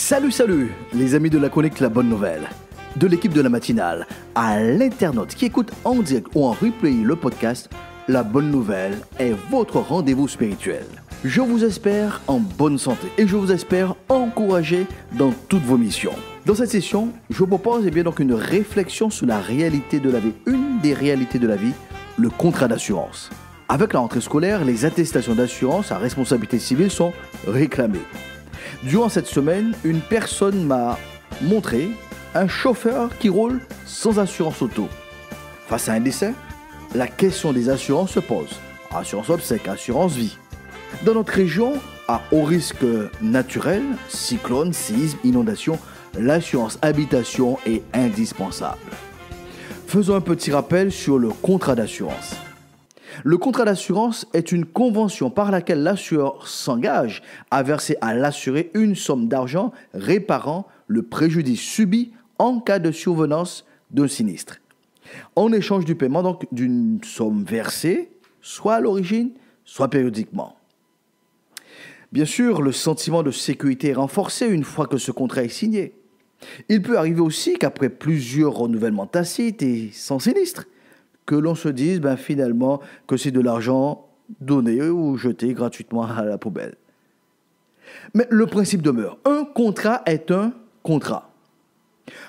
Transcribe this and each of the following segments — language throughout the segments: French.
Salut les amis de la chronique La Bonne Nouvelle, de l'équipe de la matinale, à l'internaute qui écoute en direct ou en replay le podcast, La Bonne Nouvelle est votre rendez-vous spirituel. Je vous espère en bonne santé et je vous espère encouragé dans toutes vos missions. Dans cette session, je vous propose donc une réflexion sur la réalité de la vie, une des réalités de la vie, le contrat d'assurance. Avec la rentrée scolaire, les attestations d'assurance à responsabilité civile sont réclamées. Durant cette semaine, une personne m'a montré un chauffeur qui roule sans assurance auto. Face à un décès, la question des assurances se pose. Assurance obsèque, assurance vie. Dans notre région, à haut risque naturel, cyclone, séisme, inondation, l'assurance habitation est indispensable. Faisons un petit rappel sur le contrat d'assurance. Le contrat d'assurance est une convention par laquelle l'assureur s'engage à verser à l'assuré une somme d'argent réparant le préjudice subi en cas de survenance d'un sinistre. En échange du paiement donc d'une somme versée, soit à l'origine, soit périodiquement. Bien sûr, le sentiment de sécurité est renforcé une fois que ce contrat est signé. Il peut arriver aussi qu'après plusieurs renouvellements tacites et sans sinistre, que l'on se dise finalement que c'est de l'argent donné ou jeté gratuitement à la poubelle. Mais le principe demeure. Un contrat est un contrat.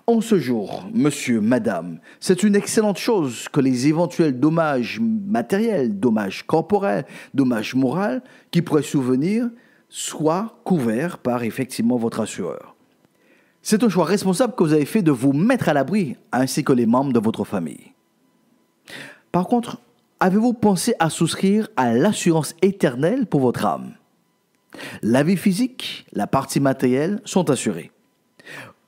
En ce jour, monsieur, madame, c'est une excellente chose que les éventuels dommages matériels, dommages corporels, dommages moraux qui pourraient survenir soient couverts par effectivement votre assureur. C'est un choix responsable que vous avez fait de vous mettre à l'abri ainsi que les membres de votre famille. Par contre, avez-vous pensé à souscrire à l'assurance éternelle pour votre âme? La vie physique, la partie matérielle sont assurées.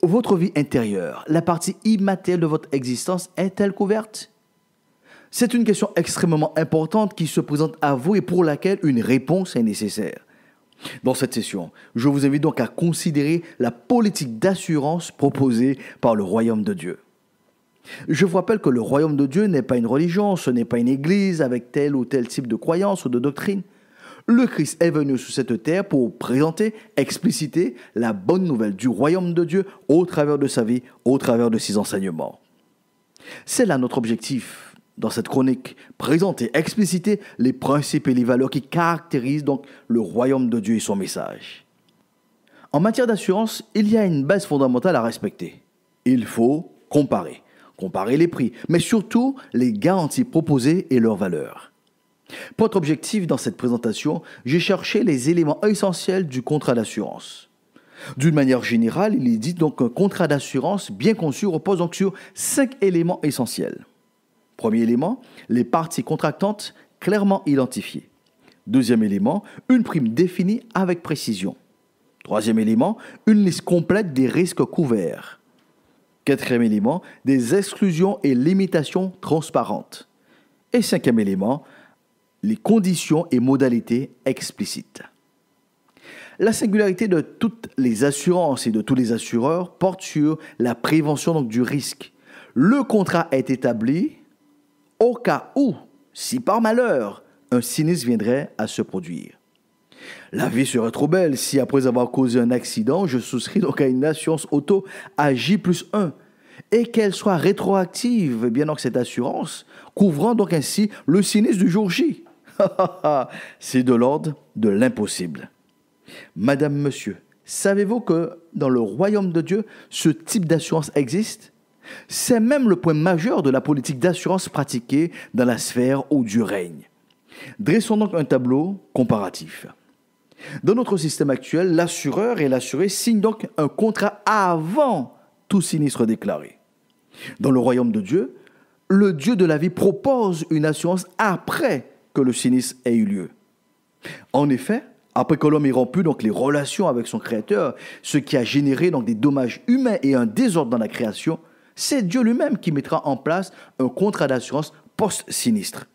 Votre vie intérieure, la partie immatérielle de votre existence est-elle couverte? C'est une question extrêmement importante qui se présente à vous et pour laquelle une réponse est nécessaire. Dans cette session, je vous invite donc à considérer la politique d'assurance proposée par le royaume de Dieu. Je vous rappelle que le royaume de Dieu n'est pas une religion, ce n'est pas une église avec tel ou tel type de croyance ou de doctrine. Le Christ est venu sur cette terre pour présenter, expliciter la bonne nouvelle du royaume de Dieu au travers de sa vie, au travers de ses enseignements. C'est là notre objectif dans cette chronique, présenter, expliciter les principes et les valeurs qui caractérisent donc le royaume de Dieu et son message. En matière d'assurance, il y a une base fondamentale à respecter. Il faut comparer les prix, mais surtout les garanties proposées et leurs valeurs. Pour être objectif dans cette présentation, j'ai cherché les éléments essentiels du contrat d'assurance. D'une manière générale, il est dit donc qu'un contrat d'assurance bien conçu repose donc sur 5 éléments essentiels. Premier élément, les parties contractantes clairement identifiées. Deuxième élément, une prime définie avec précision. Troisième élément, une liste complète des risques couverts. Quatrième élément, des exclusions et limitations transparentes. Et cinquième élément, les conditions et modalités explicites. La singularité de toutes les assurances et de tous les assureurs porte sur la prévention donc, du risque. Le contrat est établi au cas où, si par malheur, un sinistre viendrait à se produire. La vie serait trop belle si, après avoir causé un accident, je souscris donc à une assurance auto à J+1 et qu'elle soit rétroactive, bien donc cette assurance, couvrant donc ainsi le sinistre du jour J. C'est de l'ordre de l'impossible. Madame, monsieur, savez-vous que dans le royaume de Dieu, ce type d'assurance existe? C'est même le point majeur de la politique d'assurance pratiquée dans la sphère où Dieu règne. Dressons donc un tableau comparatif. Dans notre système actuel, l'assureur et l'assuré signent donc un contrat avant tout sinistre déclaré. Dans le royaume de Dieu, le Dieu de la vie propose une assurance après que le sinistre ait eu lieu. En effet, après que l'homme ait rompu donc les relations avec son Créateur, ce qui a généré donc des dommages humains et un désordre dans la création, c'est Dieu lui-même qui mettra en place un contrat d'assurance post-sinistre.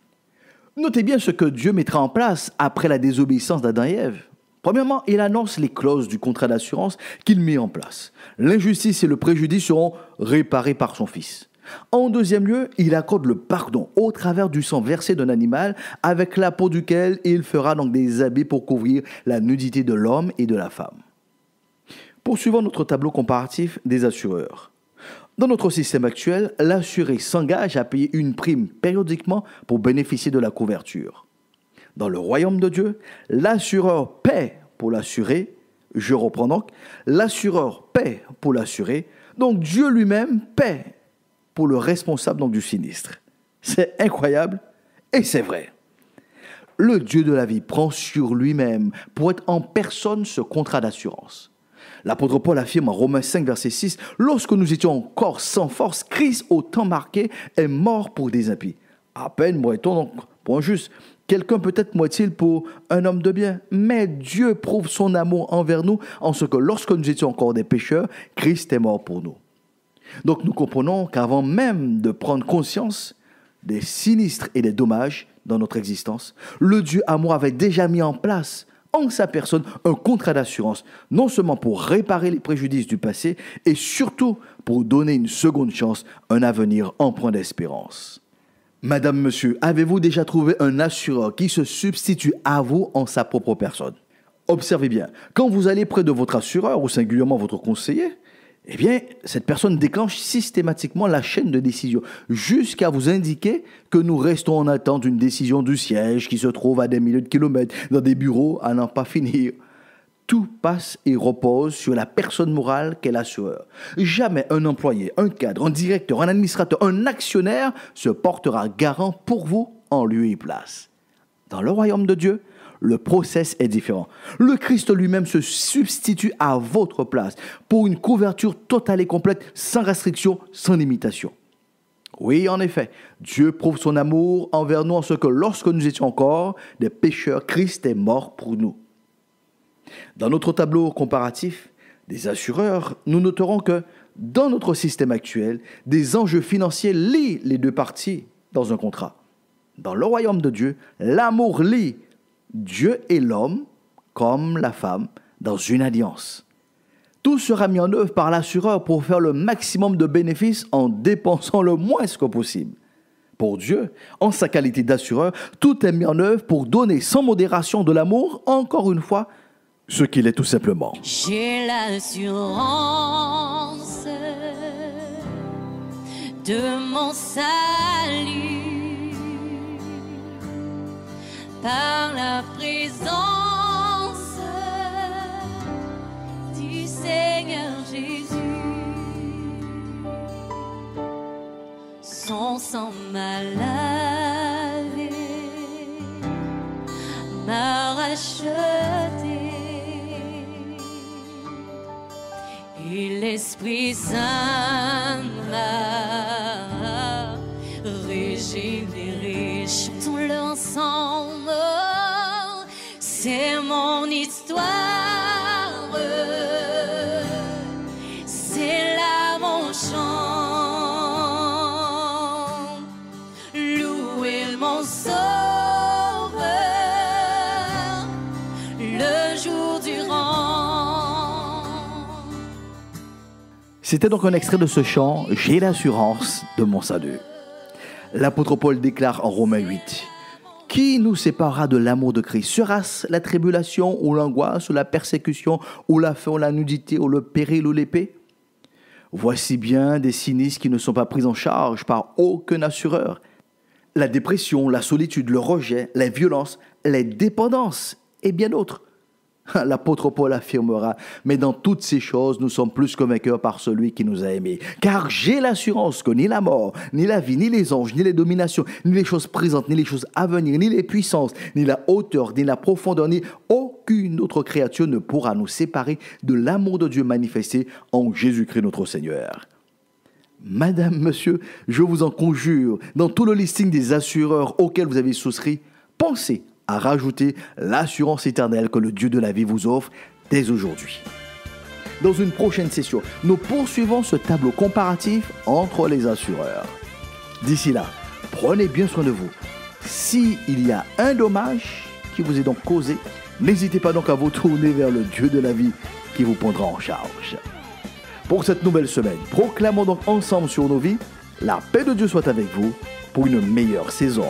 Notez bien ce que Dieu mettra en place après la désobéissance d'Adam et Ève. Premièrement, il annonce les clauses du contrat d'assurance qu'il met en place. L'injustice et le préjudice seront réparés par son Fils. En deuxième lieu, il accorde le pardon au travers du sang versé d'un animal avec la peau duquel il fera donc des habits pour couvrir la nudité de l'homme et de la femme. Poursuivons notre tableau comparatif des assureurs. Dans notre système actuel, l'assuré s'engage à payer une prime périodiquement pour bénéficier de la couverture. Dans le royaume de Dieu, l'assureur paie pour l'assuré. Je reprends donc, l'assureur paie pour l'assuré, donc Dieu lui-même paie pour le responsable donc, du sinistre. C'est incroyable et c'est vrai. Le Dieu de la vie prend sur lui-même pour être en personne ce contrat d'assurance. L'apôtre Paul affirme en Romains 5, verset 6, « Lorsque nous étions encore sans force, Christ, au temps marqué, est mort pour des impies. À peine mourrait-on donc pour un juste. Quelqu'un peut-être mourrait-il pour un homme de bien. Mais Dieu prouve son amour envers nous en ce que lorsque nous étions encore des pécheurs, Christ est mort pour nous. » Donc nous comprenons qu'avant même de prendre conscience des sinistres et des dommages dans notre existence, le Dieu amour avait déjà mis en place en sa personne un contrat d'assurance, non seulement pour réparer les préjudices du passé, et surtout pour donner une seconde chance, un avenir empreint d'espérance. Madame, monsieur, avez-vous déjà trouvé un assureur qui se substitue à vous en sa propre personne? Observez bien, quand vous allez près de votre assureur, ou singulièrement votre conseiller, eh bien, cette personne déclenche systématiquement la chaîne de décision jusqu'à vous indiquer que nous restons en attente d'une décision du siège qui se trouve à des milliers de kilomètres, dans des bureaux à n'en pas finir. Tout passe et repose sur la personne morale qu'est l'assureur. Jamais un employé, un cadre, un directeur, un administrateur, un actionnaire se portera garant pour vous en lieu et place. Dans le royaume de Dieu, le process est différent. Le Christ lui-même se substitue à votre place pour une couverture totale et complète, sans restriction, sans limitation. Oui, en effet, Dieu prouve son amour envers nous en ce que lorsque nous étions encore des pécheurs, Christ est mort pour nous. Dans notre tableau comparatif des assureurs, nous noterons que dans notre système actuel, des enjeux financiers lient les deux parties dans un contrat. Dans le royaume de Dieu, l'amour lie Dieu et l'homme, comme la femme, dans une alliance. Tout sera mis en œuvre par l'assureur pour faire le maximum de bénéfices en dépensant le moins que possible. Pour Dieu, en sa qualité d'assureur, tout est mis en œuvre pour donner sans modération de l'amour, encore une fois, ce qu'il est tout simplement. J'ai l'assurance de mon salut. Par la présence du Seigneur Jésus, son sang m'a lavé, m'a racheté, et l'Esprit Saint m'a régénéré. Chantons-le ensemble. C'est mon histoire, c'est là mon chant, louer mon sauveur le jour durant. C'était donc un extrait de ce chant « J'ai l'assurance de mon salut ». L'apôtre Paul déclare en Romains 8 « Qui nous séparera de l'amour de Christ? Sera-ce la tribulation ou l'angoisse ou la persécution ou la faim ou la nudité ou le péril ou l'épée? Voici bien des sinistres qui ne sont pas pris en charge par aucun assureur. La dépression, la solitude, le rejet, les violences, les dépendances et bien d'autres. L'apôtre Paul affirmera, mais dans toutes ces choses, nous sommes plus que vainqueurs par celui qui nous a aimés. Car j'ai l'assurance que ni la mort, ni la vie, ni les anges, ni les dominations, ni les choses présentes, ni les choses à venir, ni les puissances, ni la hauteur, ni la profondeur, ni aucune autre créature ne pourra nous séparer de l'amour de Dieu manifesté en Jésus-Christ notre Seigneur. Madame, monsieur, je vous en conjure, dans tout le listing des assureurs auxquels vous avez souscrit, pensez à rajouter l'assurance éternelle que le Dieu de la vie vous offre dès aujourd'hui. Dans une prochaine session, nous poursuivons ce tableau comparatif entre les assureurs. D'ici là, prenez bien soin de vous. S'il y a un dommage qui vous est donc causé, n'hésitez pas donc à vous tourner vers le Dieu de la vie qui vous prendra en charge. Pour cette nouvelle semaine, proclamons donc ensemble sur nos vies, la paix de Dieu soit avec vous pour une meilleure saison.